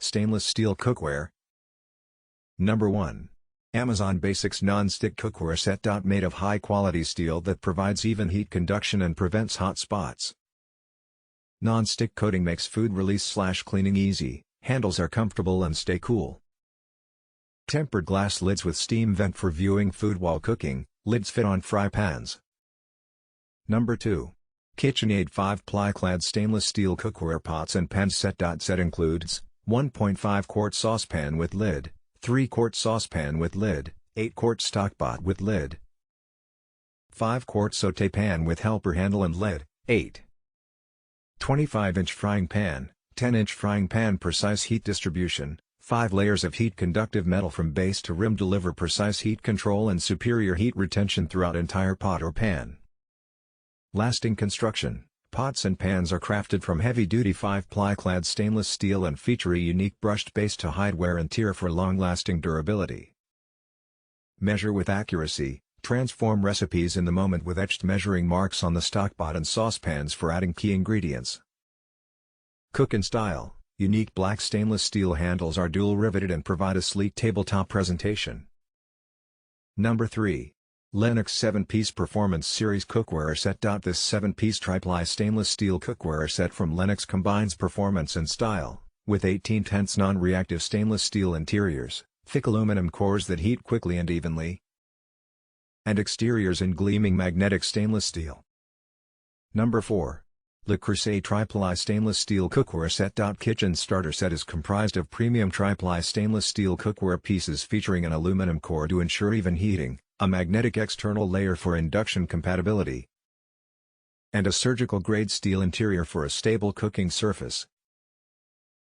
Stainless steel cookware. Number 1. Amazon Basics Non-Stick Cookware Set. Made of high-quality steel that provides even heat conduction and prevents hot spots. Non-stick coating makes food release/cleaning easy, handles are comfortable and stay cool. Tempered glass lids with steam vent for viewing food while cooking, lids fit on fry pans. Number 2. KitchenAid 5-ply Clad stainless steel cookware pots and pans. Set.SET includes 1.5 quart saucepan with lid, 3 quart saucepan with lid, 8 quart stockpot with lid, 5 quart Saute Pan with helper handle and lid, 8. 25-inch frying pan, 10-inch frying pan. Precise heat distribution, 5 layers of heat-conductive metal from base to rim deliver precise heat control and superior heat retention throughout entire pot or pan. Lasting construction, pots and pans are crafted from heavy-duty 5-ply clad stainless steel and feature a unique brushed base to hide wear and tear for long-lasting durability. Measure with accuracy, transform recipes in the moment with etched measuring marks on the stockpot and saucepans for adding key ingredients. Cook in style, unique black stainless steel handles are dual riveted and provide a sleek tabletop presentation. Number 3. Lenox 7-piece Performance Series Cookware Set. This 7-piece Tri-Ply stainless steel cookware set from Lenox combines performance and style, with 18/10 non-reactive stainless steel interiors, thick aluminum cores that heat quickly and evenly, and exteriors in gleaming magnetic stainless steel. Number 4. Le Creuset Tri-Ply Stainless Steel Cookware Set. Kitchen Starter Set is comprised of premium Tri-Ply stainless steel cookware pieces featuring an aluminum core to ensure even heating, a magnetic external layer for induction compatibility, and a surgical-grade steel interior for a stable cooking surface.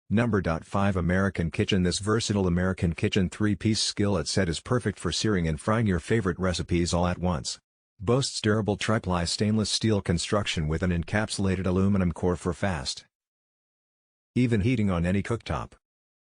Number 5. American Kitchen. This versatile American Kitchen 3-piece skillet set is perfect for searing and frying your favorite recipes all at once. Boasts durable Tri-Ply stainless steel construction with an encapsulated aluminum core for fast, even heating on any cooktop.